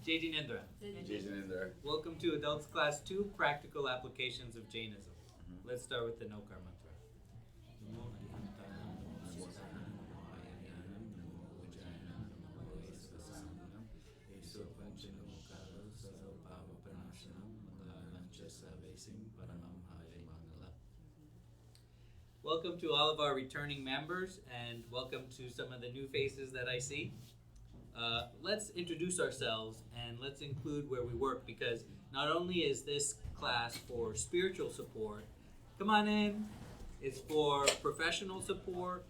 Jaitinendra. Jaitinendra. Welcome to Adults Class 2, Practical Applications of Jainism. Let's start with the Nokar mantra. Welcome to all of our returning members, and welcome to some of the new faces that I see. Let's introduce ourselves and let's include where we work, because not only is this class for spiritual support, come on in, it's for professional support,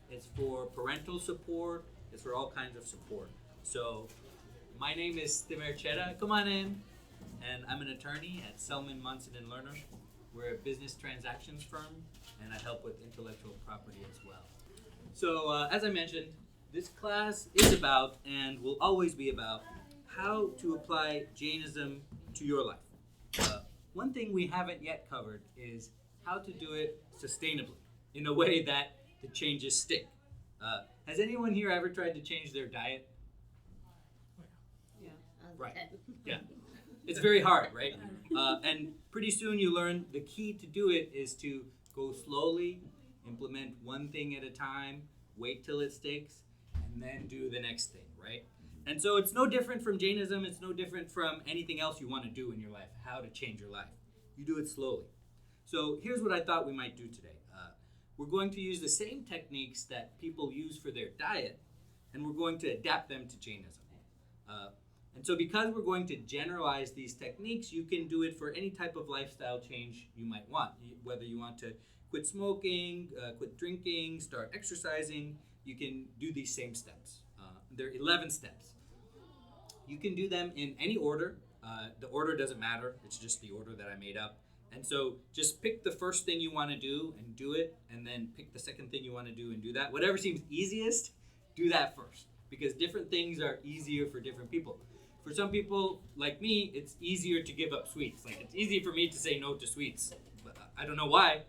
it's for parental support, it's for all kinds of support. So my name is Timer Cheda, come on in, and I'm an attorney at Selman, Munson & Lerner. We're a business transactions firm, and I help with intellectual property as well. So as I mentioned, this class is about, and will always be about, how to apply Jainism to your life. One thing we haven't yet covered is how to do it sustainably, in a way that the changes stick. Has anyone here ever tried to change their diet? Yeah. Right. Yeah. It's very hard, right? And pretty soon you learn the key to do it is to go slowly, implement one thing at a time, wait till it sticks, and then do the next thing, right? And so it's no different from Jainism, it's no different from anything else you want to do in your life, how to change your life. You do it slowly. So here's what I thought we might do today. We're going to use the same techniques that people use for their diet, and we're going to adapt them to Jainism. And so because we're going to generalize these techniques, you can do it for any type of lifestyle change you might want. Whether you want to quit smoking, quit drinking, start exercising, you can do these same steps. There are 11 steps. You can do them in any order. The order doesn't matter. It's just the order that I made up. And so just pick the first thing you want to do and do it, and then pick the second thing you want to do and do that. Whatever seems easiest, do that first, because different things are easier for different people. For some people, like me, it's easier to give up sweets. Like, it's easy for me to say no to sweets. But I don't know why,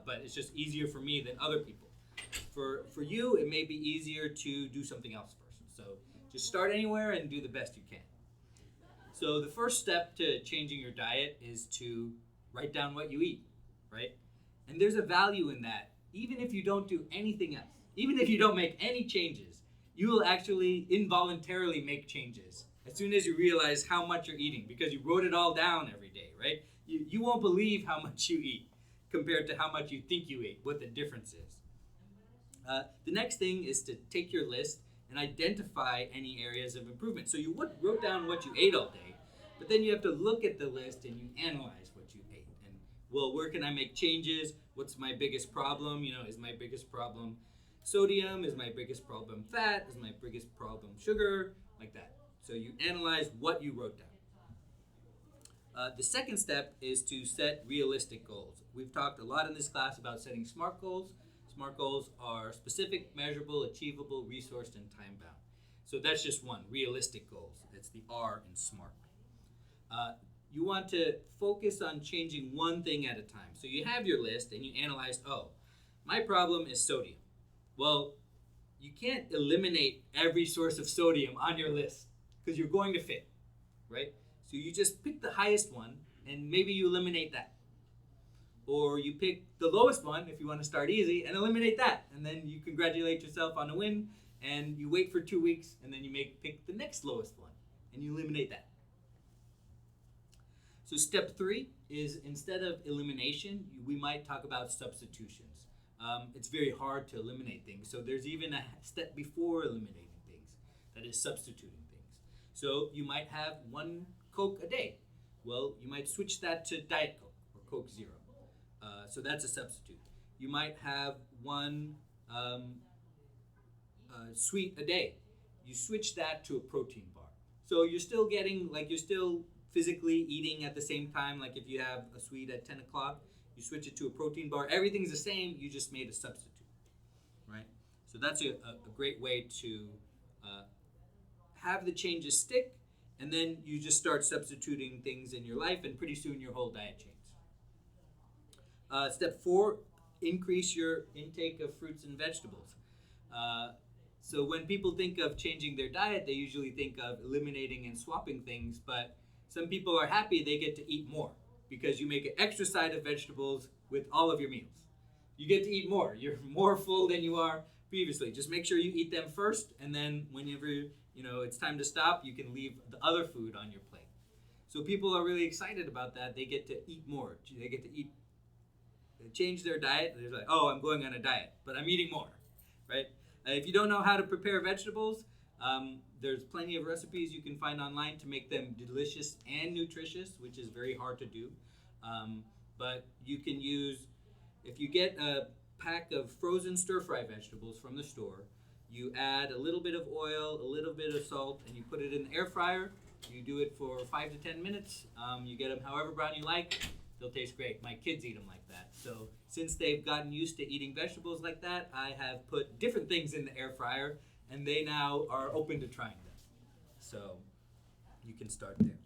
but it's just easier for me than other people. For you, it may be easier to do something else first. So just start anywhere and do the best you can. So the first step to changing your diet is to write down what you eat, right? And there's a value in that. Even if you don't do anything else, even if you don't make any changes, you will actually involuntarily make changes as soon as you realize how much you're eating, because you wrote it all down every day, right? You won't believe how much you eat compared to how much you think you ate, what the difference is. The next thing is to take your list and identify any areas of improvement. So you wrote down what you ate all day, but then you have to look at the list and you analyze what you ate. And, well, where can I make changes? What's my biggest problem? Is my biggest problem sodium? Is my biggest problem fat? Is my biggest problem sugar? Like that. So you analyze what you wrote down. The second step is to set realistic goals. We've talked a lot in this class about setting SMART goals. SMART goals are specific, measurable, achievable, resourced, and time-bound. So that's just one, realistic goals. It's the R in SMART. You want to focus on changing one thing at a time. So you have your list and you analyze, my problem is sodium. Well, you can't eliminate every source of sodium on your list because you're going to fail, right? So you just pick the highest one and maybe you eliminate that. Or you pick the lowest one if you want to start easy and eliminate that. And then you congratulate yourself on a win and you wait for 2 weeks and then you pick the next lowest one and you eliminate that. So step 3 is, instead of elimination, we might talk about substitutions. It's very hard to eliminate things. So there's even a step before eliminating things, that is substituting things. So you might have 1 Coke a day. Well, you might switch that to Diet Coke or Coke Zero. So that's a substitute. You might have 1 sweet a day. You switch that to a protein bar. So you're still getting, you're still physically eating at the same time. Like if you have a sweet at 10 o'clock, you switch it to a protein bar. Everything's the same, you just made a substitute, right? So that's a great way to have the changes stick, and then you just start substituting things in your life, and pretty soon your whole diet changes. Step 4, increase your intake of fruits and vegetables. So when people think of changing their diet, they usually think of eliminating and swapping things, but some people are happy they get to eat more because you make an extra side of vegetables with all of your meals. You get to eat more. You're more full than you are previously. Just make sure you eat them first, and then whenever it's time to stop, you can leave the other food on your plate. So people are really excited about that. They get to eat more. They get to change their diet. They're like, oh, I'm going on a diet, but I'm eating more, right? If you don't know how to prepare vegetables, there's plenty of recipes you can find online to make them delicious and nutritious, which is very hard to do. But you can use, if you get a pack of frozen stir-fry vegetables from the store, you add a little bit of oil, a little bit of salt, and you put it in the air fryer. You do it for 5 to 10 minutes. You get them however brown you like. They'll taste great. My kids eat them like that. So since they've gotten used to eating vegetables like that, I have put different things in the air fryer, and they now are open to trying them. So you can start there.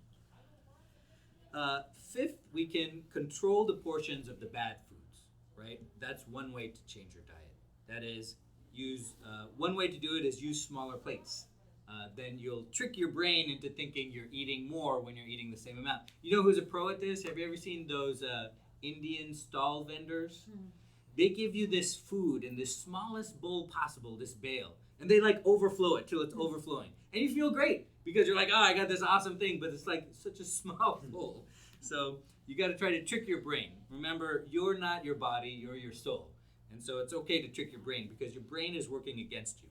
Fifth, we can control the portions of the bad foods, right? That's one way to change your diet. That is, one way to do it is use smaller plates. Then you'll trick your brain into thinking you're eating more when you're eating the same amount. You know who's a pro at this? Have you ever seen those Indian stall vendors? They give you this food in the smallest bowl possible, this bale, and they like overflow it till it's overflowing. And you feel great because you're like, oh, I got this awesome thing, but it's like such a small bowl. So you got to try to trick your brain. Remember, you're not your body, you're your soul. And so it's okay to trick your brain because your brain is working against you.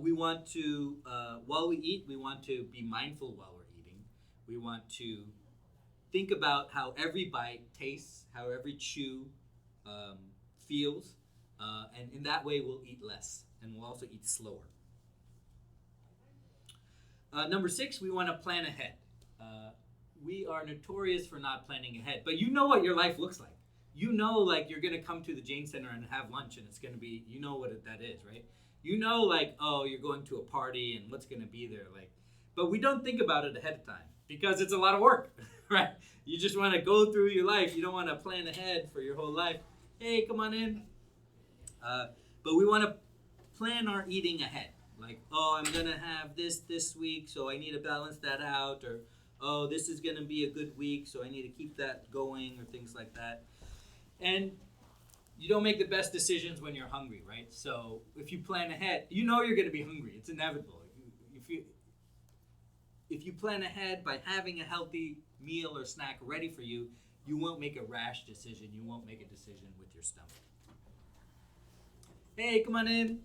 We want to, while we eat, we want to be mindful while we're eating. We want to think about how every bite tastes, how every chew feels, and in that way we'll eat less, and we'll also eat slower. Number 6, we want to plan ahead. We are notorious for not planning ahead, but you know what your life looks like. You know, like, you're going to come to the Jane Center and have lunch, and it's going to be, you know what that is, right? You know, like, oh, you're going to a party and what's going to be there, like, but we don't think about it ahead of time because it's a lot of work, right? You just want to go through your life. You don't want to plan ahead for your whole life. Hey, come on in. But we want to plan our eating ahead. Like, oh, I'm going to have this week, so I need to balance that out. Or, oh, this is going to be a good week, so I need to keep that going, or things like that. And you don't make the best decisions when you're hungry, right? So if you plan ahead, you know you're going to be hungry. It's inevitable. If you plan ahead by having a healthy meal or snack ready for you, you won't make a rash decision. You won't make a decision with your stomach. Hey, come on in.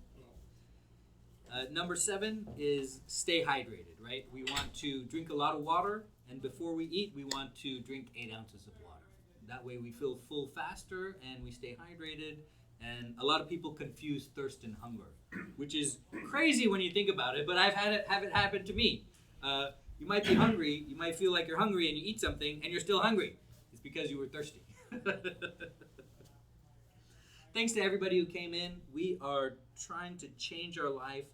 Number 7 is stay hydrated, right? We want to drink a lot of water, and before we eat, we want to drink 8 ounces of water. That way we feel full faster and we stay hydrated. And a lot of people confuse thirst and hunger, which is crazy when you think about it, but I've had it happen to me. You might be hungry, you might feel like you're hungry and you eat something and you're still hungry. It's because you were thirsty. Thanks to everybody who came in. We are trying to change our life,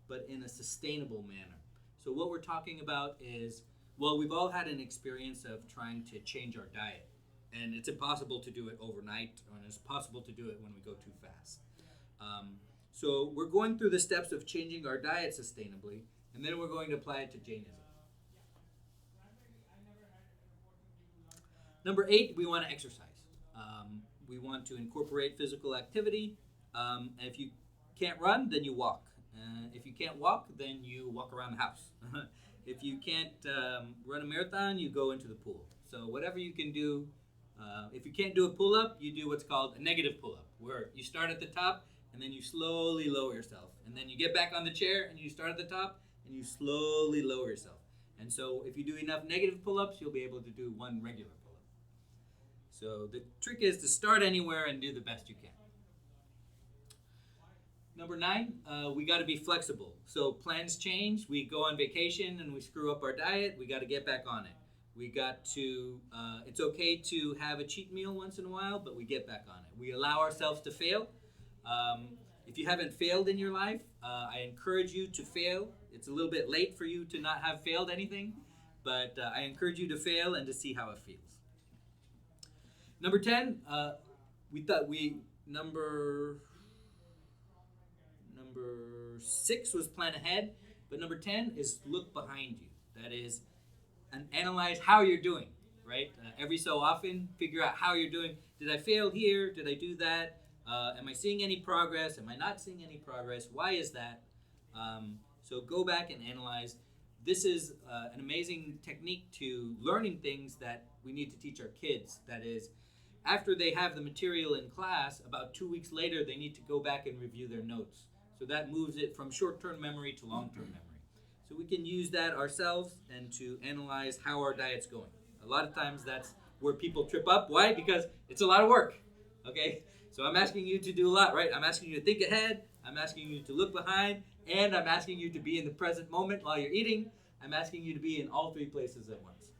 but in a sustainable manner. So what we're talking about is, well, we've all had an experience of trying to change our diet. And it's impossible to do it overnight, and it's possible to do it when we go too fast. So we're going through the steps of changing our diet sustainably, and then we're going to apply it to Jainism. Number 8, we want to exercise. We want to incorporate physical activity. And if you can't run, then you walk. If you can't walk, then you walk around the house. If you can't run a marathon, you go into the pool. So whatever you can do. If you can't do a pull-up, you do what's called a negative pull-up, where you start at the top and then you slowly lower yourself. And then you get back on the chair and you start at the top and you slowly lower yourself. And so if you do enough negative pull-ups, you'll be able to do one regular pull-up. So the trick is to start anywhere and do the best you can. Number 9, we got to be flexible. So plans change. We go on vacation and we screw up our diet. We got to get back on it. We got to, it's okay to have a cheat meal once in a while, but we get back on it. We allow ourselves to fail. If you haven't failed in your life, I encourage you to fail. It's a little bit late for you to not have failed anything, but I encourage you to fail and to see how it feels. Number 10, number Number 6 was plan ahead. But number 10 is look behind you. That is, and analyze how you're doing, right? Every so often, figure out how you're doing. Did I fail here? Did I do that? Am I seeing any progress? Am I not seeing any progress? Why is that? So go back and analyze. This is an amazing technique to learning things that we need to teach our kids. That is, after they have the material in class, about 2 weeks later, they need to go back and review their notes. So that moves it from short-term memory to long-term memory. So we can use that ourselves and to analyze how our diet's going. A lot of times that's where people trip up. Why? Because it's a lot of work. Okay? So I'm asking you to do a lot, right? I'm asking you to think ahead. I'm asking you to look behind. And I'm asking you to be in the present moment while you're eating. I'm asking you to be in all 3 places at once.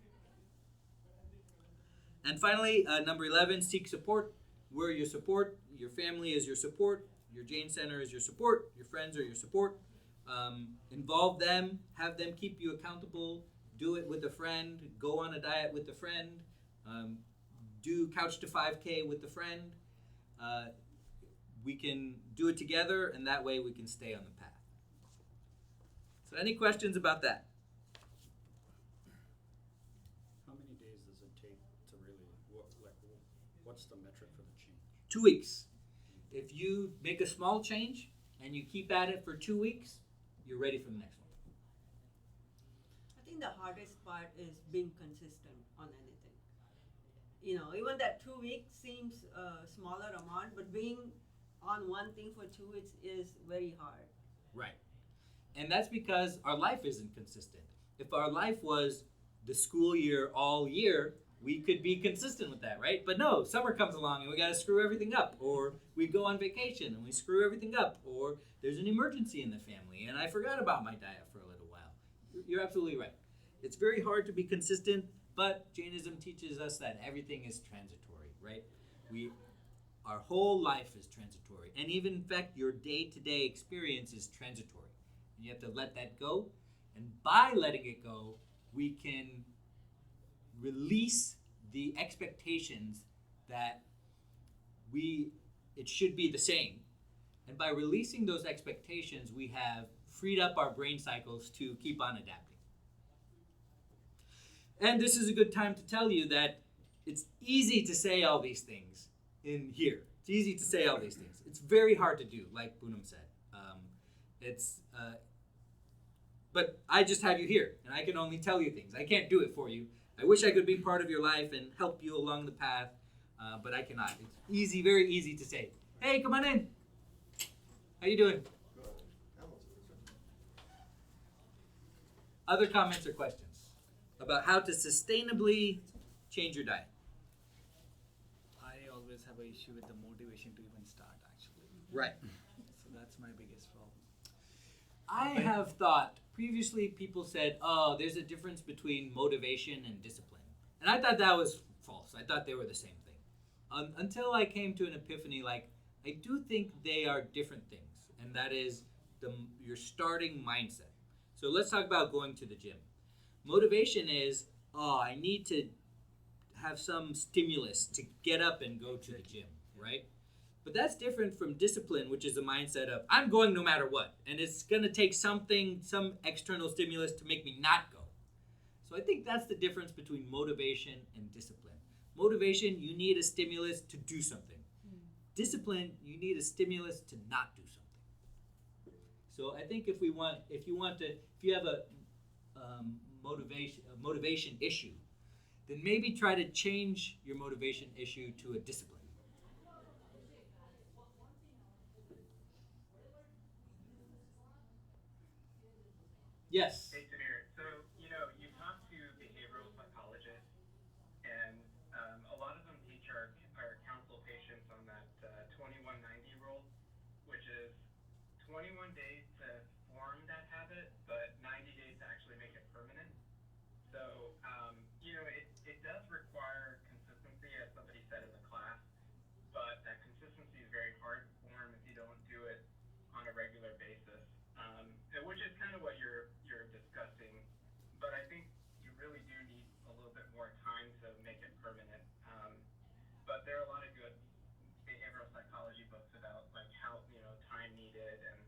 And finally, number 11, seek support. We're your support. Your family is your support. Your Jane Center is your support. Your friends are your support. Involve them. Have them keep you accountable. Do it with a friend. Go on a diet with a friend. Do Couch to 5K with a friend. We can do it together, and that way we can stay on the path. So any questions about that? How many days does it take to really, what's the metric for the change? 2 weeks. If you make a small change and you keep at it for 2 weeks, you're ready for the next one. I think the hardest part is being consistent on anything. You know, even that 2 weeks seems a smaller amount, but being on one thing for 2 weeks is very hard. Right. And that's because our life isn't consistent. If our life was the school year all year, we could be consistent with that, right? But no, summer comes along and we got to screw everything up. Or we go on vacation and we screw everything up. Or there's an emergency in the family and I forgot about my diet for a little while. You're absolutely right. It's very hard to be consistent, but Jainism teaches us that everything is transitory, right? Our whole life is transitory. And even, in fact, your day-to-day experience is transitory. And you have to let that go. And by letting it go, we can release the expectations that it should be the same. And by releasing those expectations, we have freed up our brain cycles to keep on adapting. And this is a good time to tell you that it's easy to say all these things in here. It's easy to say all these things. It's very hard to do, like Poonam said. But I just have you here, and I can only tell you things. I can't do it for you. I wish I could be part of your life and help you along the path, but I cannot. It's easy, very easy to say, hey, come on in. How you doing? Other comments or questions about how to sustainably change your diet? I always have an issue with the motivation to even start, actually. Right. So that's my biggest problem. I have thought, previously people said, oh, there's a difference between motivation and discipline. And I thought that was false. I thought they were the same thing. Until I came to an epiphany, like, I do think they are different things. And that is your starting mindset. So let's talk about going to the gym. Motivation is, I need to have some stimulus to get up and go to the gym, right? But that's different from discipline, which is a mindset of, I'm going no matter what. And it's going to take some external stimulus to make me not go. So I think that's the difference between motivation and discipline. Motivation, you need a stimulus to do something. Discipline, you need a stimulus to not do something. So I think if you have a motivation issue, then maybe try to change your motivation issue to a discipline. Yes. Hey, Samir. So, you talk to behavioral psychologists, and a lot of them teach our counsel patients on that 2190 rule, which is 21 days to form that habit, but 90 days to actually make it permanent. So, it does require consistency, as somebody said in the class, but that consistency is very hard to form if you don't do it on a regular basis, which is kind of what you're discussing. But I think you really do need a little bit more time to make it permanent. But there are a lot of good behavioral psychology books about like how time needed and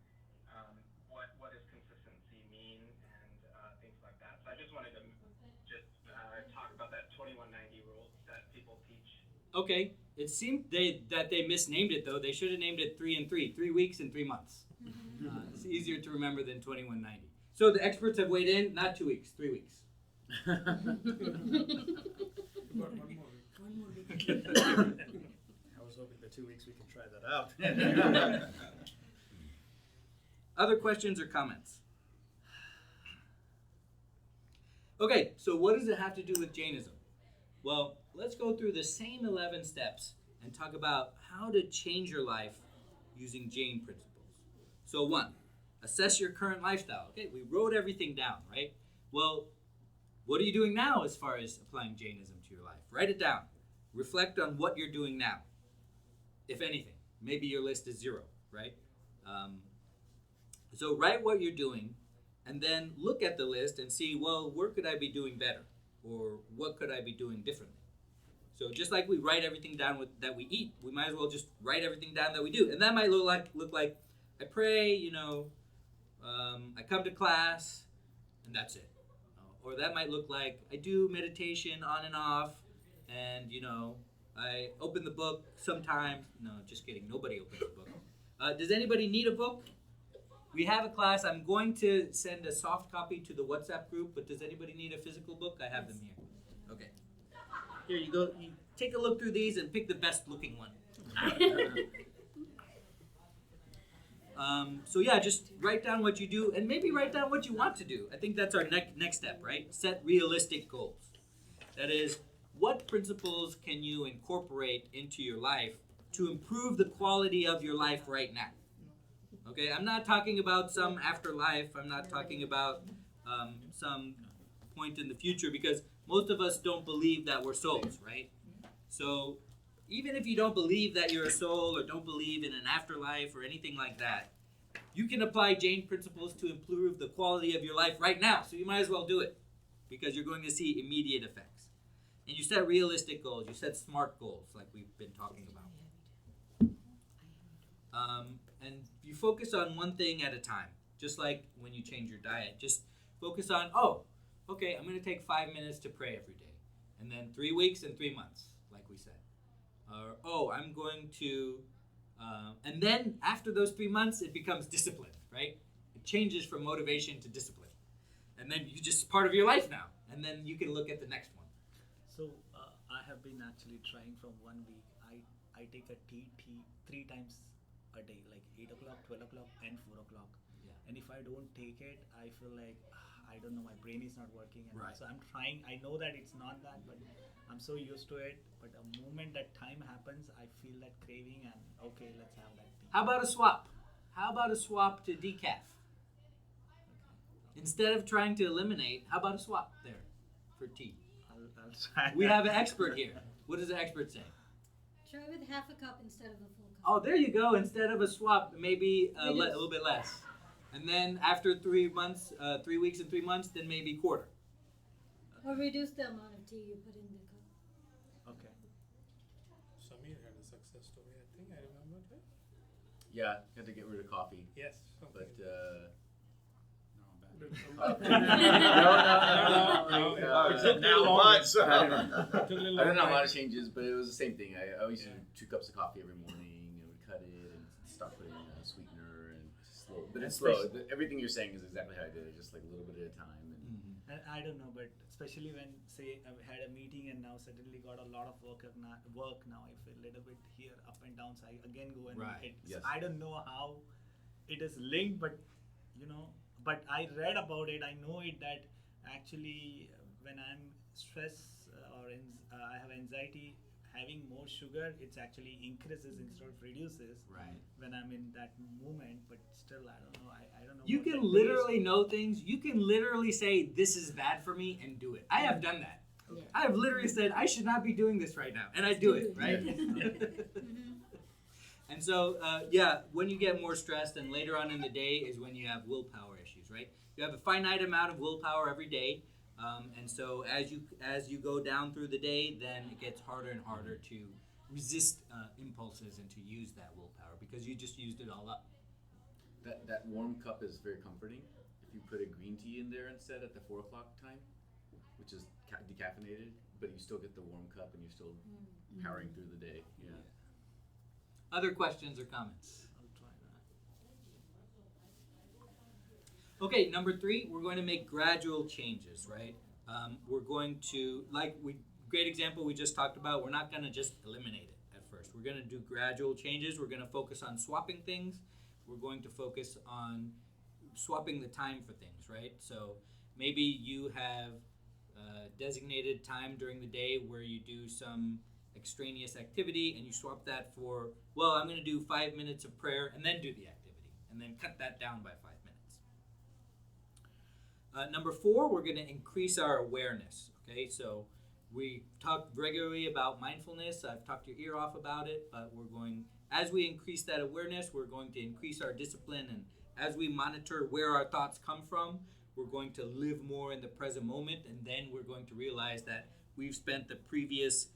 Okay, it seemed that they misnamed it though. They should have named it 3 and 3, 3 weeks and 3 months. It's easier to remember than 2190. So the experts have weighed in, not 2 weeks, 3 weeks. About one more week. One more week. I was hoping the 2 weeks we can try that out. Other questions or comments? Okay, so what does it have to do with Jainism? Well, let's go through the same 11 steps and talk about how to change your life using Jain principles. So 1, assess your current lifestyle. Okay, we wrote everything down, right? Well, what are you doing now as far as applying Jainism to your life? Write it down. Reflect on what you're doing now, if anything. Maybe your list is 0, right? So write what you're doing, and then look at the list and see, well, where could I be doing better? Or what could I be doing differently? So just like we write everything down that we eat, we might as well just write everything down that we do. And that might look like I pray, I come to class, and that's it. Or that might look like I do meditation on and off, and, I open the book sometimes. No, just kidding. Nobody opens a book. Does anybody need a book? We have a class. I'm going to send a soft copy to the WhatsApp group, but does anybody need a physical book? I have them here. Okay. Here you go. You take a look through these and pick the best looking one. So yeah, just write down what you do and maybe write down what you want to do. I think that's our next step, right? Set realistic goals. That is, what principles can you incorporate into your life to improve the quality of your life right now? Okay, I'm not talking about some afterlife. I'm not talking about some point in the future, because most of us don't believe that we're souls, right? So even if you don't believe that you're a soul or don't believe in an afterlife or anything like that, you can apply Jain principles to improve the quality of your life right now. So you might as well do it, because you're going to see immediate effects. And you set realistic goals. You set SMART goals, like we've been talking about. And you focus on one thing at a time, just like when you change your diet. Just focus on, okay, I'm going to take 5 minutes to pray every day. And then 3 weeks and 3 months, like we said. I'm going to, and then after those 3 months, it becomes discipline, right? It changes from motivation to discipline. And then you just part of your life now. And then you can look at the next one. So I have been actually trying from 1 week. I take a tea 3 times a day, like 8 o'clock, 12 o'clock, and 4 o'clock. Yeah. And if I don't take it, I feel like I don't know, my brain is not working. And Right. so I'm trying. I know that it's not that, but I'm so used to it. But the moment that time happens, I feel that craving, and okay, let's have that tea. How about a swap? How about a swap to decaf? Instead of trying to eliminate, how about a swap there for tea? I'll try. We that. have an expert here. What does the expert say? Try with half a cup instead of a full cup. Oh, there you go. Instead of a swap, maybe a Reduce. little bit less. And then after 3 months, 3 weeks and 3 months, then maybe quarter. Or reduce the amount of tea you put in the cup. Okay. Samir had a success story, I think. I remember that. Yeah, had to get rid of coffee, Yes. but Now but Took a little I don't know, a long lot of time. changes, but it was the same thing. I always Yeah. do 2 cups of coffee every morning, and would cut it and start putting a sweetener and slow. But it's slow. Everything you're saying is exactly how I did it, just like a little bit at a time. And And I don't know, but especially when, say, I've had a meeting and now suddenly got a lot of work now, I feel a little bit here up and down. So I again go and Right. hit. Yes. So I don't know how it is linked, but but I read about it. I know it that actually when I'm stressed or I have anxiety, having more sugar, it's actually increases instead of reduces. Right. When I'm in that moment, but still I don't know. I don't know. You what can that literally base- know things. You can literally say, this is bad for me, and do it. I have done that. Yeah. I have literally said, I should not be doing this right now. And I do it, right? And so, when you get more stressed, and later on in the day is when you have willpower issues, right? You have a finite amount of willpower every day. And so as you go down through the day, then it gets harder and harder to resist impulses and to use that willpower, because you just used it all up. that warm cup is very comforting. If you put a green tea in there instead at the 4 o'clock time, which is decaffeinated, but you still get the warm cup and you're still powering through the day. Yeah. Other questions or comments? I'll try that. Okay, number 3, we're going to make gradual changes, right? We're going to, great example we just talked about, we're not going to just eliminate it at first. We're going to do gradual changes. We're going to focus on swapping things. We're going to focus on swapping the time for things, right? So maybe you have designated time during the day where you do some extraneous activity and you swap that for, well, I'm going to do 5 minutes of prayer and then do the activity and then cut that down by 5 minutes. Number 4, we're going to increase our awareness, okay? So we talk regularly about mindfulness. I've talked your ear off about it, but as we increase that awareness, we're going to increase our discipline, and as we monitor where our thoughts come from, we're going to live more in the present moment, and then we're going to realize that we've spent the previous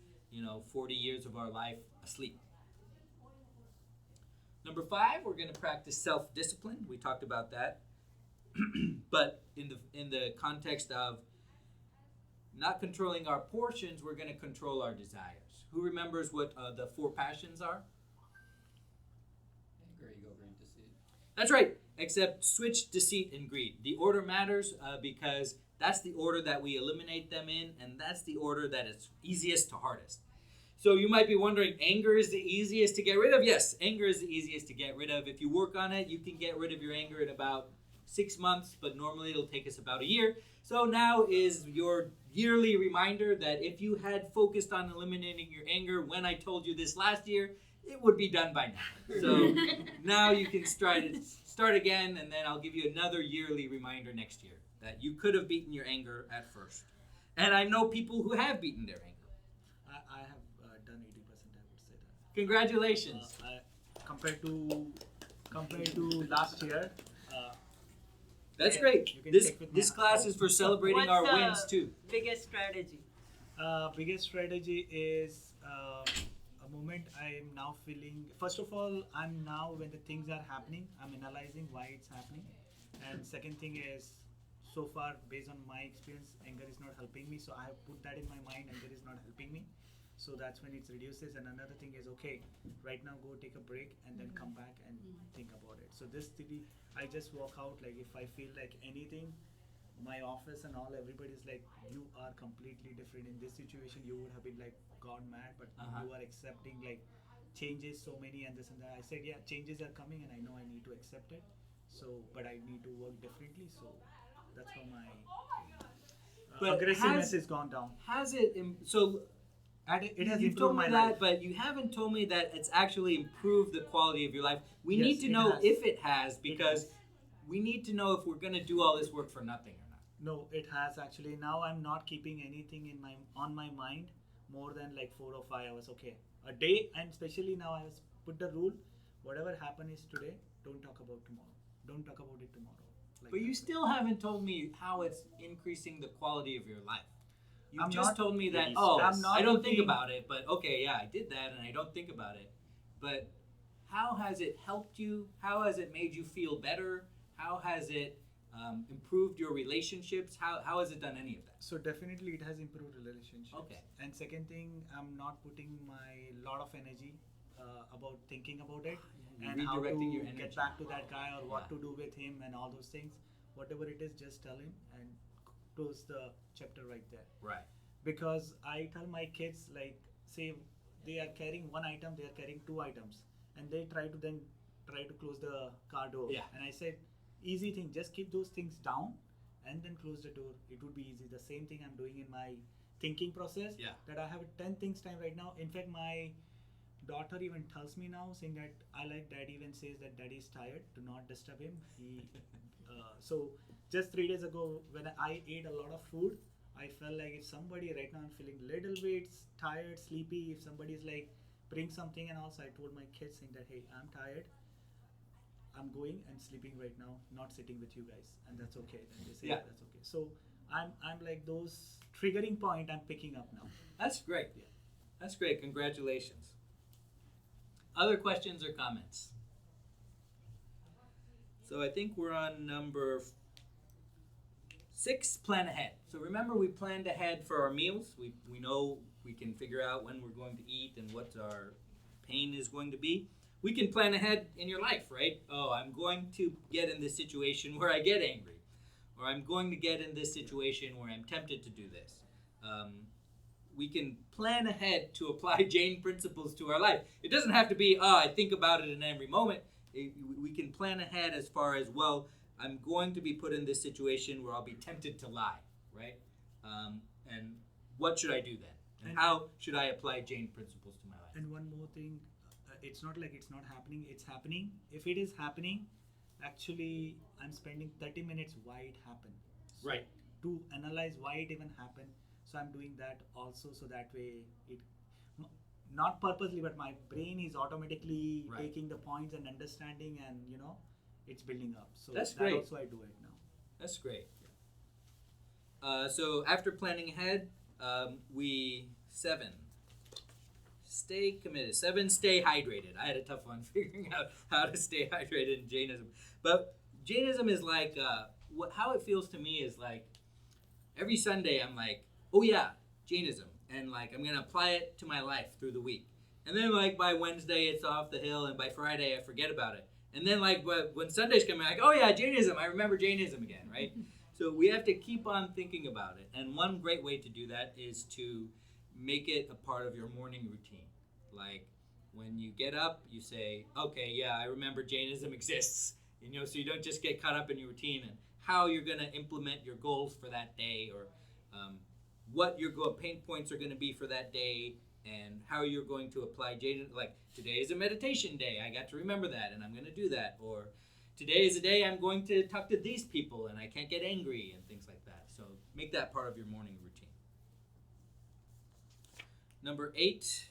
40 years of our life asleep. Number 5, we're going to practice self-discipline. We talked about that. But in the context of not controlling our portions, we're going to control our desires. Who remembers what the 4 passions are? Anger, ego, greed, deceit. That's right, except switch deceit and greed. The order matters because that's the order that we eliminate them in, and that's the order that is easiest to hardest. So you might be wondering, anger is the easiest to get rid of? Yes, anger is the easiest to get rid of. If you work on it, you can get rid of your anger in about 6 months, but normally it'll take us about a year. So now is your yearly reminder that if you had focused on eliminating your anger when I told you this last year, it would be done by now. So now you can start again, and then I'll give you another yearly reminder next year that you could have beaten your anger at first. And I know people who have beaten their anger. I have done 80%, I would say that. Congratulations. Compared to last year. That's you great. can This check with my class is for celebrating What's our the wins too. biggest strategy? Biggest strategy is a moment I'm now feeling. First of all, I'm now, when the things are happening, I'm analyzing why it's happening. And second thing is, so far, based on my experience, anger is not helping me. So I have put that in my mind, anger is not helping me. So that's when it reduces. And another thing is, okay, right now go take a break and then come back and think about it. So this city, I just walk out, like if I feel like anything, my office and all, everybody's like, you are completely different. In this situation, you would have been like gone mad, but you are accepting like changes, so many and this and that. I said, yeah, changes are coming and I know I need to accept it. So, but I need to work differently. So that's how my aggressiveness has gone down. Has it? It has You've improved told me my that, life. but you haven't told me that it's actually improved the quality of your life. We Yes, need to it know has. if it has, because has. we need to know if we're going to do all this work for nothing or not. No, it has actually. Now I'm not keeping anything on my mind more than like 4 or 5 hours. Okay, a day, and especially now I have put the rule: whatever happened is today. Don't talk about tomorrow. Don't talk about it tomorrow. Like But you that. still haven't told me how it's increasing the quality of your life. You I'm just not- told me that, Maybe I'm not I don't think looking- about it, but okay, yeah, I did that and I don't think about it. But how has it helped you? How has it made you feel better? How has it improved your relationships? How has it done any of that? So definitely it has improved relationships. Okay. And second thing, I'm not putting my lot of energy about thinking about it You're and how to redirecting your energy. get back to that guy or what Yeah. to do with him and all those things. Whatever it is, just tell him and close the chapter right there. Right. Because I tell my kids, like, say they are carrying one item, they are carrying 2 items, and they try to close the car door. Yeah. And I said, easy thing, just keep those things down and then close the door. It would be easy. The same thing I'm doing in my thinking process. Yeah. That I have 10 things time right now. In fact, my daughter even tells me now, saying that I like daddy, even says that daddy is tired, do not disturb him. So just 3 days ago, when I ate a lot of food, I felt like if somebody right now, I'm feeling little bit tired, sleepy. If somebody is like, bring something, and also I told my kids saying that, hey, I'm tired, I'm going and sleeping right now, not sitting with you guys, and that's okay. Then they say, Yeah. that's okay. So I'm like those triggering point I'm picking up now. That's great. Yeah. That's great. Congratulations. Other questions or comments? So I think we're on number 6, plan ahead. So remember, we planned ahead for our meals. We know we can figure out when we're going to eat and what our pain is going to be. We can plan ahead in your life, right? Oh, I'm going to get in this situation where I get angry, or I'm going to get in this situation where I'm tempted to do this. We can plan ahead to apply Jane principles to our life. It doesn't have to be, I think about it in every moment. We can plan ahead as far as, well, I'm going to be put in this situation where I'll be tempted to lie, right? And what should I do then? And how should I apply Jane principles to my life? And one more thing, it's not like it's not happening, it's happening. If it is happening, actually, I'm spending 30 minutes why it happened. So Right. to analyze why it even happened. So I'm doing that also, so that way it, not purposely, but my brain is automatically Right. taking the points and understanding, and it's building up. So That's that great. also I do it now. That's great. So after planning ahead, 7, stay committed. 7, stay hydrated. I had a tough one figuring out how to stay hydrated in Jainism. But Jainism is like, how it feels to me is like, every Sunday I'm like, oh yeah, Jainism. And like, I'm going to apply it to my life through the week. And then like by Wednesday it's off the hill, and by Friday I forget about it. And then like when Sundays come, I'm like, oh yeah, Jainism, I remember Jainism again, right? So we have to keep on thinking about it. And one great way to do that is to make it a part of your morning routine. Like when you get up, you say, okay, yeah, I remember Jainism exists. So you don't just get caught up in your routine and how you're going to implement your goals for that day, or what your pain points are going to be for that day, and how you're going to apply Jainism. Like today is a meditation day. I got to remember that, and I'm going to do that. Or today is a day I'm going to talk to these people, and I can't get angry, and things like that. So make that part of your morning routine. Number 8,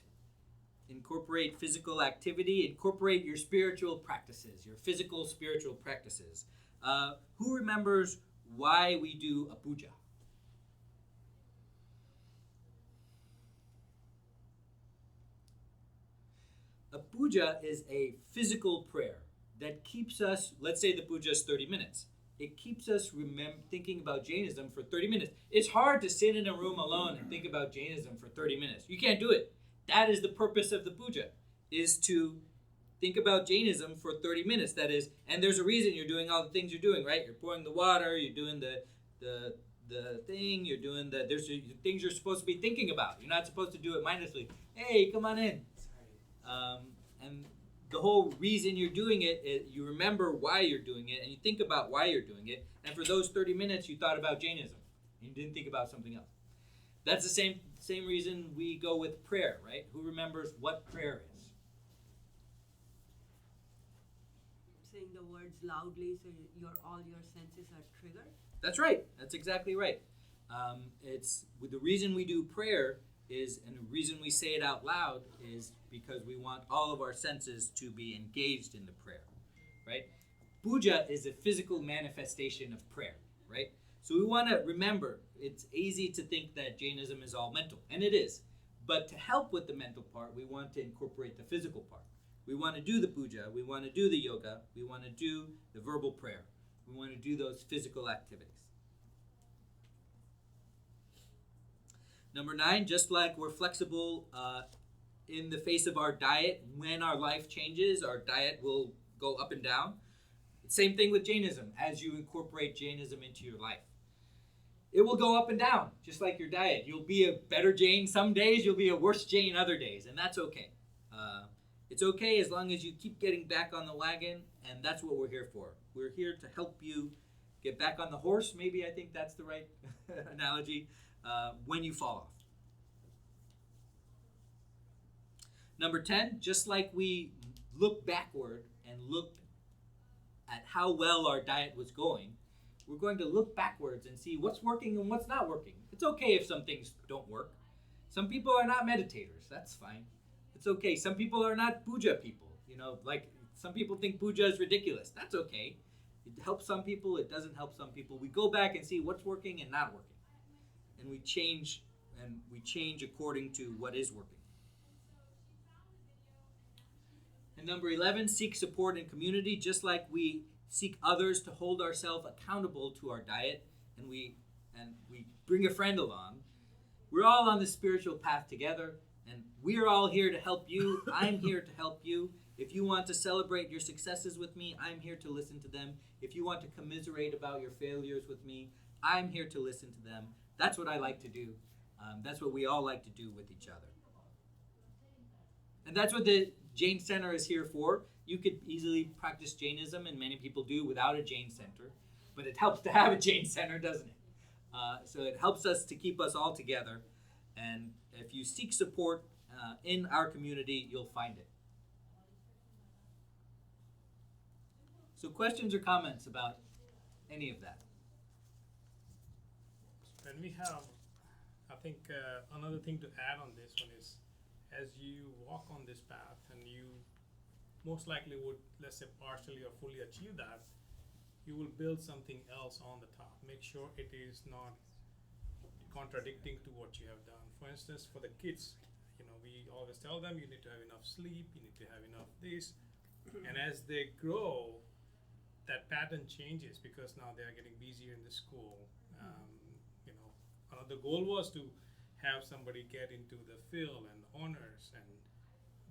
incorporate physical activity. Incorporate your spiritual practices, your physical spiritual practices. Who remembers why we do a puja? A puja is a physical prayer that keeps us, let's say the puja is 30 minutes. It keeps us thinking about Jainism for 30 minutes. It's hard to sit in a room alone and think about Jainism for 30 minutes. You can't do it. That is the purpose of the puja, is to think about Jainism for 30 minutes. That is, and there's a reason you're doing all the things you're doing, right? You're pouring the water, you're doing the thing, you're doing there's things you're supposed to be thinking about. You're not supposed to do it mindlessly. Hey, come on in. And the whole reason you're doing it, you remember why you're doing it, and you think about why you're doing it. And for those 30 minutes, you thought about Jainism. You didn't think about something else. That's the same reason we go with prayer, right? Who remembers what prayer is? Saying the words loudly, so all your senses are triggered. That's right. That's exactly right. It's the reason we do prayer is, and the reason we say it out loud is because we want all of our senses to be engaged in the prayer, right? Puja is a physical manifestation of prayer, right? So we want to remember, it's easy to think that Jainism is all mental, and it is. But to help with the mental part, we want to incorporate the physical part. We want to do the puja, we want to do the yoga, we want to do the verbal prayer. We want to do those physical activities. Number 9, just like we're flexible in the face of our diet, when our life changes, our diet will go up and down. Same thing with Jainism. As you incorporate Jainism into your life, it will go up and down, just like your diet. You'll be a better Jain some days, you'll be a worse Jain other days, and that's okay. It's okay as long as you keep getting back on the wagon, and that's what we're here for. We're here to help you get back on the horse, maybe I think that's the right analogy, when you fall off. Number 10, just like we look backward and look at how well our diet was going, we're going to look backwards and see what's working and what's not working. It's okay if some things don't work. Some people are not meditators, that's fine. It's okay. Some people are not puja people. Like some people think puja is ridiculous. That's okay. It helps some people, it doesn't help some people. We go back and see what's working and not working. And we change according to what is working. And number 11, seek support in community. Just like we seek others to hold ourselves accountable to our diet, and we bring a friend along, we're all on the spiritual path together, and we're all here to help you. I'm here to help you. If you want to celebrate your successes with me, I'm here to listen to them. If you want to commiserate about your failures with me, I'm here to listen to them. That's what I like to do. That's what we all like to do with each other. And that's what the Jain Center is here for. You could easily practice Jainism, and many people do without a Jain Center. But it helps to have a Jain Center, doesn't it? So it helps us to keep us all together. And if you seek support in our community, you'll find it. So questions or comments about any of that? And we have, I think, another thing to add on this one is, as you walk on this path and you most likely would, let's say, partially or fully achieve that, you will build something else on the top. Make sure it is not contradicting to what you have done. For instance, for the kids, we always tell them you need to have enough sleep, you need to have enough this, and as they grow, that pattern changes because now they are getting busier in the school. The goal was to have somebody get into the field and honors, and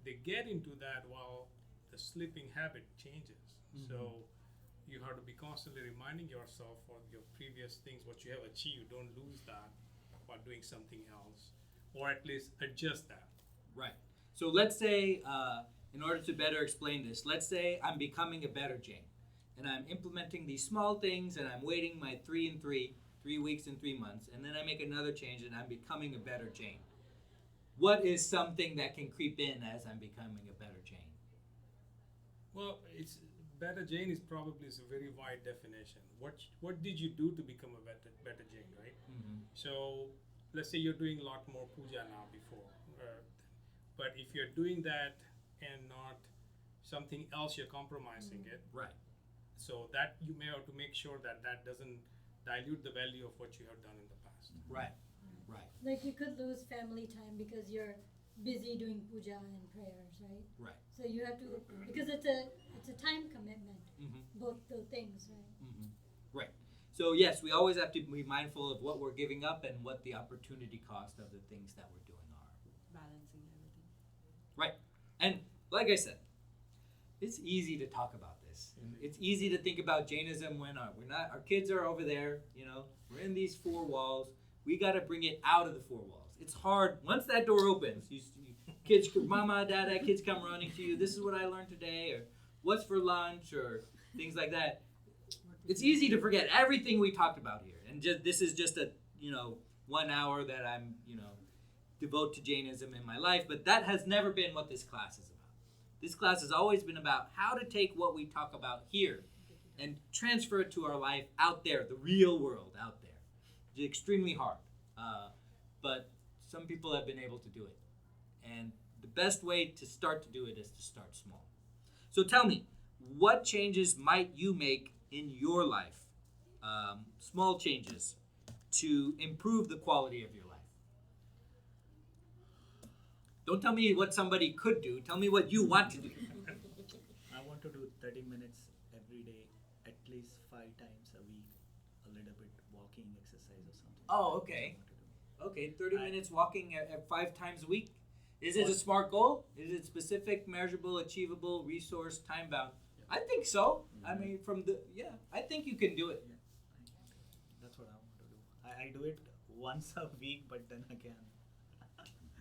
they get into that while the sleeping habit changes. So you have to be constantly reminding yourself of your previous things, what you have achieved. Don't lose that by doing something else, or at least adjust that. Right. So let's say, in order to better explain this, let's say I'm becoming a better Jain, and I'm implementing these small things, and I'm waiting my 3 and 3 weeks and 3 months, and then I make another change, and I'm becoming a better Jain. What is something that can creep in as I'm becoming a better Jain? Well, it's better Jain is probably a very wide definition. What did you do to become a better Jain, right? So let's say you're doing a lot more puja now before, but if you're doing that and not something else, you're compromising it. Right. So that you may have to make sure that doesn't dilute the value of what you have done in the past. Right. Right. Like you could lose family time because you're busy doing puja and prayers, right? Right. So you have to, because it's a time commitment, both the things, right? Right. So yes, we always have to be mindful of what we're giving up and what the opportunity cost of the things that we're doing are. Balancing everything. Right. And like I said, it's easy to talk about this. It's easy to think about Jainism when our kids are over there, we're in these 4 walls. We got to bring it out of the 4 walls. It's hard. Once that door opens, kids, mama, dada, kids come running to you. This is what I learned today, or what's for lunch, or things like that. It's easy to forget everything we talked about here. And this is just a, 1 hour that I'm, devote to Jainism in my life. But that has never been what this class is about. This class has always been about how to take what we talk about here and transfer it to our life out there, the real world out there. It's extremely hard. But some people have been able to do it. And the best way to start to do it is to start small. So tell me, what changes might you make in your life, small changes, to improve the quality of your life? Don't tell me what somebody could do. Tell me what you want to do. I want to do 30 minutes every day, at least 5 times a week, a little bit walking exercise or something. Oh, okay. Okay, 30 minutes walking at 5 times a week. Is it a smart goal? Is it specific, measurable, achievable, resource, time bound? I think so. I mean, I think you can do it. Yeah, that's what I want to do. I do it once a week, but then again.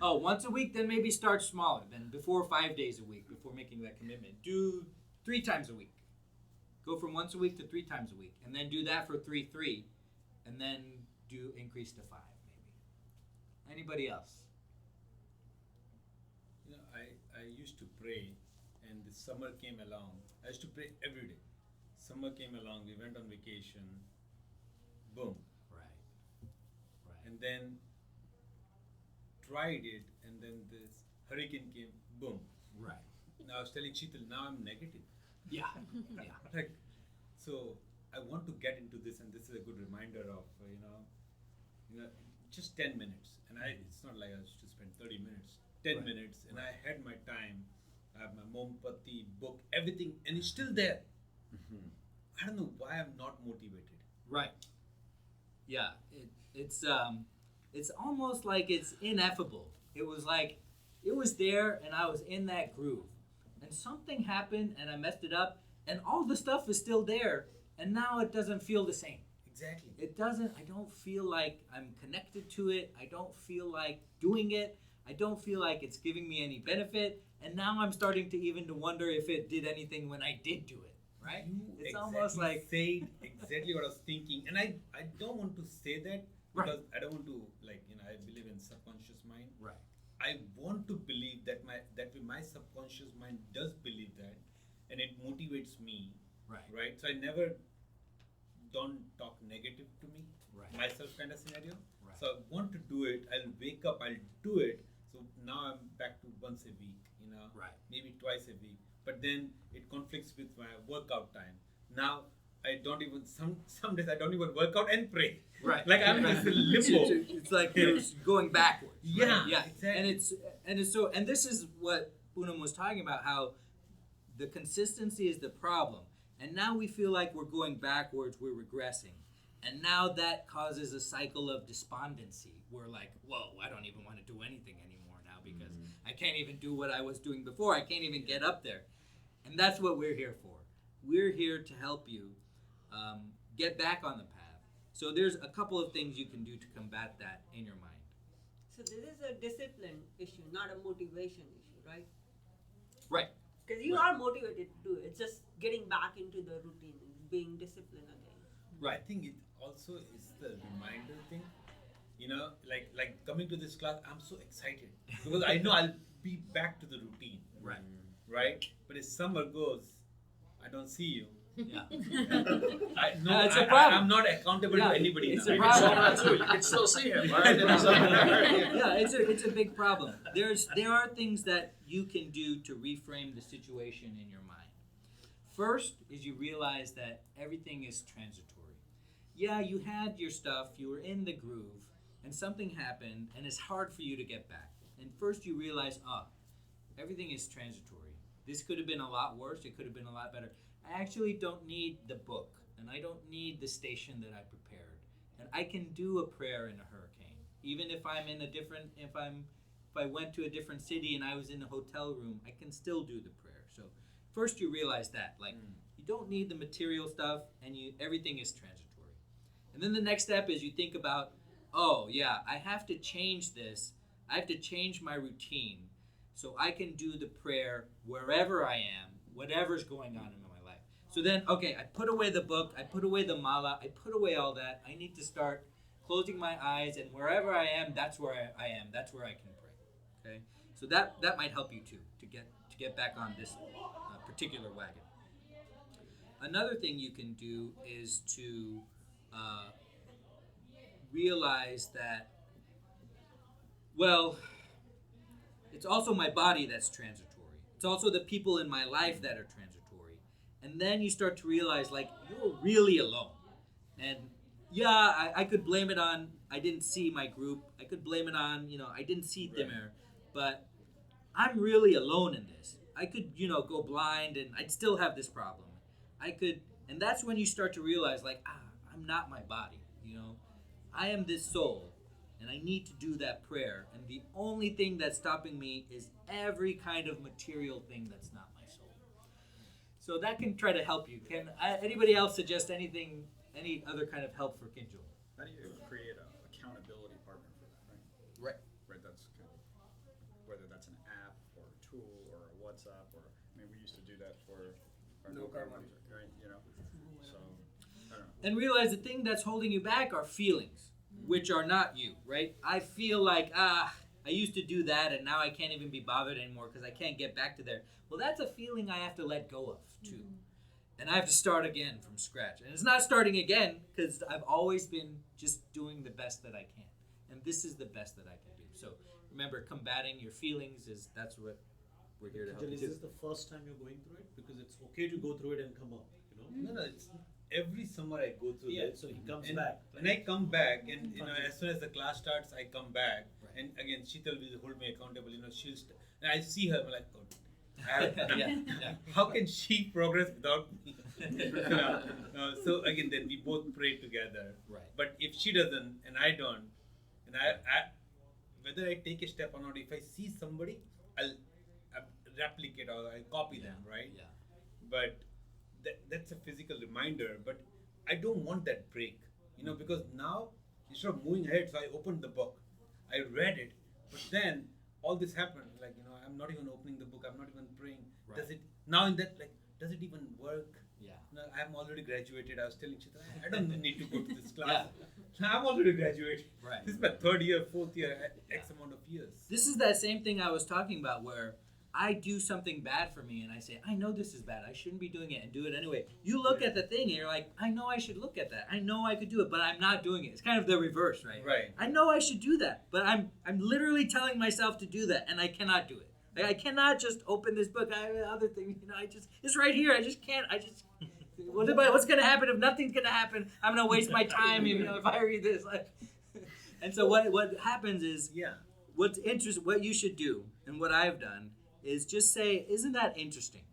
Oh, once a week, then maybe start smaller. Then before 5 days a week, before making that commitment. Do 3 times a week. Go from once a week to 3 times a week. And then do that for 3, and then do increase to 5, maybe. Anybody else? I used to pray, and the summer came along. I used to pray every day. Summer came along, we went on vacation. Boom. Right. And then tried it, and then this hurricane came. Boom. Right. Now I was telling Sheetal, now I'm negative. Yeah. Like, so I want to get into this, and this is a good reminder of just 10 minutes. And it's not like I was to spend 30 minutes. 10 minutes, and I had my time. I have my Mompati book, everything, and it's still there. I don't know why I'm not motivated. Right. Yeah, it's almost like it's ineffable. It was like it was there, and I was in that groove, and something happened, and I messed it up, and all the stuff is still there, and now it doesn't feel the same. Exactly. It doesn't. I don't feel like I'm connected to it. I don't feel like doing it. I don't feel like it's giving me any benefit. And now I'm starting to even to wonder if it did anything when I did do it. Right? You It's exactly almost like said exactly what I was thinking, and I don't want to say that Right. because I don't want to I believe in subconscious mind. right. I want to believe that my subconscious mind does believe that, and it motivates me. Right. Right. So I never don't talk negative to me. Right. Myself kind of scenario. Right. So I want to do it. I'll wake up. I'll do it. So now I'm back to once a week. Right. Maybe twice a week. But then it conflicts with my workout time. Now I don't even some days I don't even work out and pray. Right. Like I'm Right. in this limbo. It's like you're going backwards. Right? Yeah, Yeah. exactly. And it's so, and this is what Poonam was talking about, how the consistency is the problem. And now we feel like we're going backwards, we're regressing. And now that causes a cycle of despondency. We're like, whoa, I don't even want to do anything anymore now because I can't even do what I was doing before. I can't even get up there. And that's what we're here for. We're here to help you get back on the path. So there's a couple of things you can do to combat that in your mind. So this is a discipline issue, not a motivation issue, right? Right. Because you Right. are motivated to do it. It's just getting back into the routine and being disciplined again. I think it also is the reminder thing. Like coming to this class, I'm so excited because I know I'll be back to the routine. Right. Right? But as summer goes, I don't see you. Yeah. It's a problem. I'm not accountable Yeah, to anybody. it's now. a You can still problem. not too. You can still see him. All right? Yeah, it's a big problem. There are things that you can do to reframe the situation in your mind. First is you realize that everything is transitory. Yeah, you had your stuff, you were in the groove, and something happened, and it's hard for you to get back. And first you realize, everything is transitory. This could have been a lot worse, it could have been a lot better. I actually don't need the book, and I don't need the station that I prepared. And I can do a prayer in a hurricane. Even if I'm in a different, if I went to a different city and I was in a hotel room, I can still do the prayer. So first you realize that, you don't need the material stuff, and everything is transitory. And then the next step is you think about, I have to change this. I have to change my routine so I can do the prayer wherever I am, whatever's going on in my life. So then, I put away the book, I put away the mala, I put away all that. I need to start closing my eyes, and wherever I am, that's where I am. That's where I can pray. Okay, so that might help you too to get back on this particular wagon. Another thing you can do is to realize that, it's also my body that's transitory. It's also the people in my life that are transitory. And then you start to realize, you're really alone. And I could blame it on I didn't see my group. I could blame it on, I didn't see Dimmer. But I'm really alone in this. I could, go blind and I'd still have this problem. And that's when you start to realize, I'm not my body, I am this soul, and I need to do that prayer. And the only thing that's stopping me is every kind of material thing that's not my soul. So that can try to help you. Can anybody else suggest anything, any other kind of help for Kinjal? How do you create an accountability partner for that, right? Right. Right, that's kind of, whether that's an app or a tool or a WhatsApp we used to do that for our No car money. right? So, I don't know. And realize the thing that's holding you back are feelings, which are not you, right? I feel like, I used to do that and now I can't even be bothered anymore because I can't get back to there. Well, that's a feeling I have to let go of too. And I have to start again from scratch. And it's not starting again because I've always been just doing the best that I can. And this is the best that I can do. So remember, combating your feelings that's what we're here to help you Is do. this the first time you're going through it? Because it's okay to go through it and come up, No, it's every summer I go through Yeah, that. so he comes And back. When I come back, and as soon as the class starts, I come back, Right. and again, Sheetal will hold me accountable. And I see her, I'm like, oh, How can she progress without me? So again, then we both pray together. Right. But if she doesn't and I don't, and I whether I take a step or not, if I see somebody, I'll replicate or I'll copy them, right? Yeah. But that's a physical reminder. But I don't want that break, because now instead of moving ahead, so I opened the book, I read it, but then all this happened. Like I'm not even opening the book. I'm not even praying. Right. Does it now in that does it even work? Yeah. No, I'm already graduated. I was telling Chitra, I don't need to go to this class. I'm already graduated. Right. This is my third year, fourth year, X amount of years. This is that same thing I was talking about where I do something bad for me and I say, I know this is bad. I shouldn't be doing it and do it anyway. You look at the thing and you're like, I know I should look at that. I know I could do it, but I'm not doing it. It's kind of the reverse, right? Right. I know I should do that, but I'm literally telling myself to do that and I cannot do it. Like I cannot just open this book. Other thing, it's right here. I just can't. What's gonna happen if nothing's gonna happen? I'm gonna waste my time, if I read this. And so what happens is, what you should do, and what I've done is just say, isn't that interesting?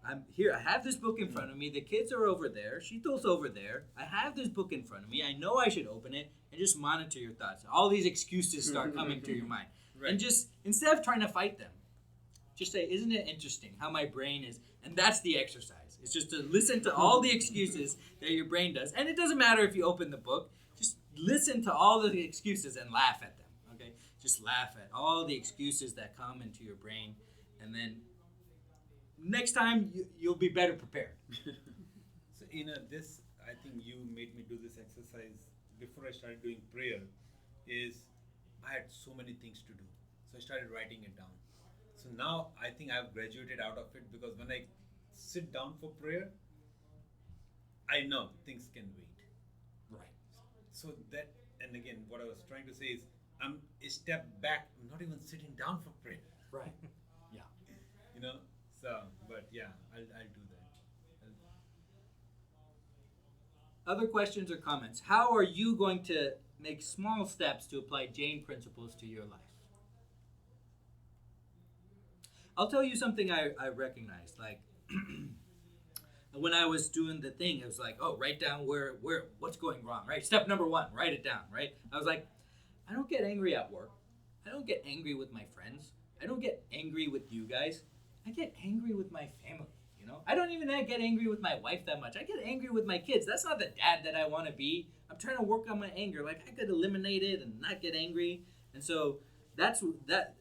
I'm here. I have this book in front of me. The kids are over there. Shito's over there. I have this book in front of me. I know I should open it and just monitor your thoughts. All these excuses start coming to your mind. Right. And just, instead of trying to fight them, just say, isn't it interesting how my brain is? And that's the exercise. It's just to listen to all the excuses that your brain does. And it doesn't matter if you open the book. Just listen to all the excuses and laugh at them, okay? Just laugh at all the excuses that come into your brain. And then next time, you'll be better prepared. So, this, I think you made me do this exercise before I started doing prayer, is I had so many things to do. So I started writing it down. So now I think I've graduated out of it, because when I sit down for prayer, I know things can wait. Right. So that, and again, what I was trying to say is, I'm a step back. I'm not even sitting down for prayer. Right. Yeah. So, but yeah, I'll do that. Other questions or comments? How are you going to make small steps to apply Jain principles to your life? I'll tell you something I recognized. Like, when I was doing the thing, it was like, oh, write down what's going wrong, right? Step number 1, write it down, right? I was like, I don't get angry at work. I don't get angry with my friends. I don't get angry with you guys. I get angry with my family, I don't even get angry with my wife that much. I get angry with my kids. That's not the dad that I want to be. I'm trying to work on my anger. Like, I could eliminate it and not get angry. And so that's that.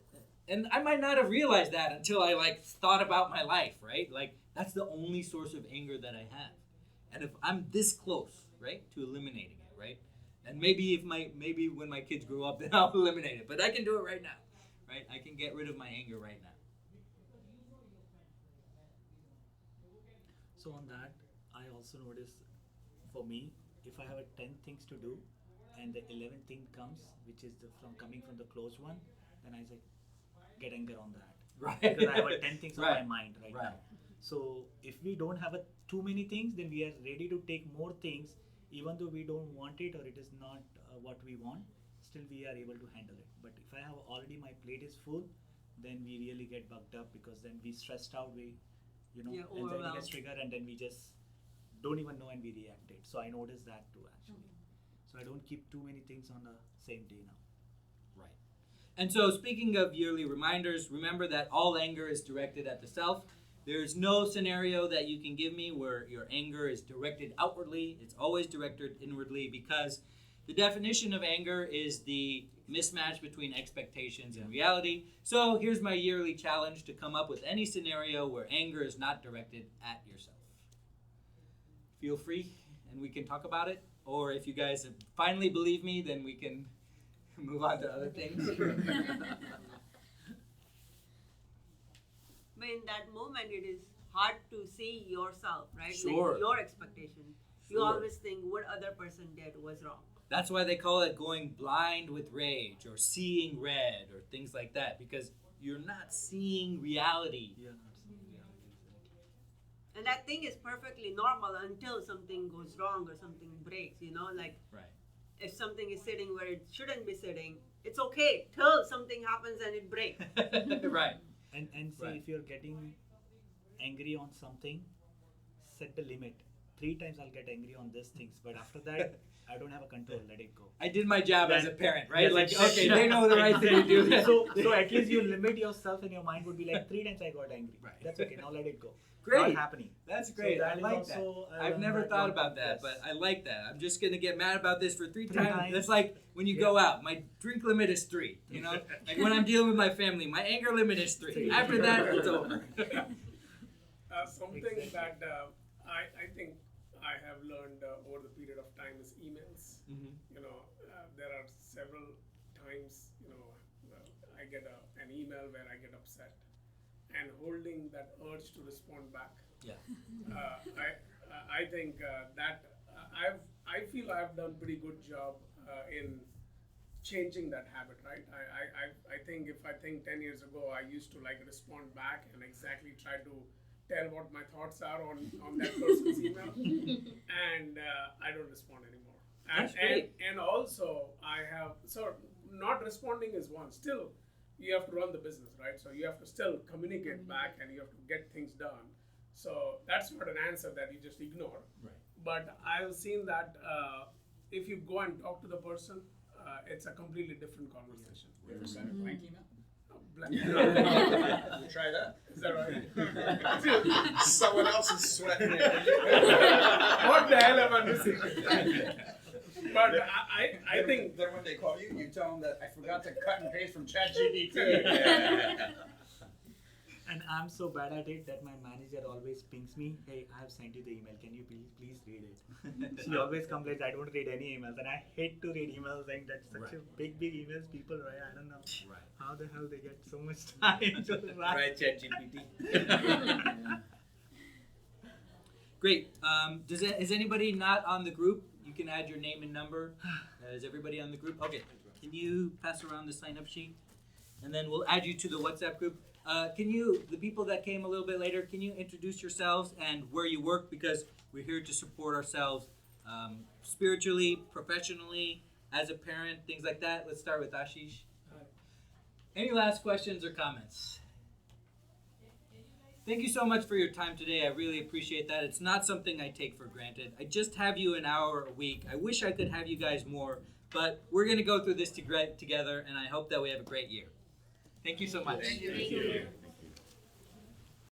And I might not have realized that until I thought about my life, right? Like, that's the only source of anger that I have. And if I'm this close, right, to eliminating it, right? And maybe when my kids grow up, then I'll eliminate it. But I can do it right now, right? I can get rid of my anger right now. So on that, I also notice, for me, if I have 10 things to do and the 11th thing comes, which is coming from the closed one, then I say, get anger on that. Right. Because I have 10 things on Right. my mind right now. So if we don't have too many things, then we are ready to take more things, even though we don't want it or it is not what we want, still we are able to handle it. But if I have already, my plate is full, then we really get bugged up, because then we stressed out, anxiety gets triggered, and then we just don't even know and we react it. So I noticed that too, actually. So I don't keep too many things on the same day now. Right. And so, speaking of yearly reminders, remember that all anger is directed at the self. There's no scenario that you can give me where your anger is directed outwardly. It's always directed inwardly, because the definition of anger is the mismatch between expectations and reality. So here's my yearly challenge to come up with any scenario where anger is not directed at yourself. Feel free, and we can talk about it. Or if you guys finally believe me, then we can move on to other things. But in that moment, it is hard to see yourself, right? Sure. Like your expectation. You Sure. always think what other person did was wrong. That's why they call it going blind with rage or seeing red or things like that, because you're not seeing reality. We are not seeing reality, exactly. And that thing is perfectly normal until something goes wrong or something breaks, like Right. if something is sitting where it shouldn't be sitting, it's okay till something happens and it breaks. Right. And say Right. if you're getting angry on something, set the limit. 3 times I'll get angry on these things, but after that I don't have a control. Let it go. I did my job as a Then- parent, right? Yes, Like, exactly. okay, they know the right thing to do. So at least you limit yourself, and your mind would be like 3 times I got angry. Right. That's okay. Now let it go. Great. Not happening. That's So great. that I is like that. also, I I've learned never that thought one about thing, that, yes. but I like that. I'm just gonna get mad about this for 3 3 times. times. That's like when you go out. My drink limit is 3. You know, like when I'm dealing with my family, my anger limit is 3. After that, it's over. Something Exactly. that I think I have learned over the period of time is emails. Mhm. You know, there are several times, you know, I get an email where I get upset, and holding that urge to respond back. Yeah. I think that I feel I've done pretty good job in changing that habit, right? I think if I think 10 years ago, I used to like respond back and exactly try to tell what my thoughts are on that person's email, and I don't respond anymore. That's great. And also I have, so not responding is one. Still, you have to run the business, right? So you have to still communicate back, and you have to get things done. So that's not an answer that you just ignore. Right. But I've seen that if you go and talk to the person, it's a completely different conversation. You ever send a blank email? Blank. You try that. Is that right? Someone else is sweating it. What the hell am I missing? But I think then when they call you, you tell them that I forgot to cut and paste from ChatGPT. And I'm so bad at it that my manager always pings me, hey, I have sent you the email. Can you please read it? She always complains I don't read any emails, and I hate to read emails, and that's such Right. a big emails people write. I don't know Right. how the hell they get so much time to write. Right, ChatGPT. Great. Is anybody not on the group? You can add your name and number. Is everybody on the group? Okay. Can you pass around the sign-up sheet? And then we'll add you to the WhatsApp group. The people that came a little bit later, can you introduce yourselves and where you work? Because we're here to support ourselves spiritually, professionally, as a parent, things like that. Let's start with Ashish. Any last questions or comments? Thank you so much for your time today. I really appreciate that. It's not something I take for granted. I just have you an hour a week. I wish I could have you guys more, but we're going to go through this together, and I hope that we have a great year. Thank you so much. Thank you.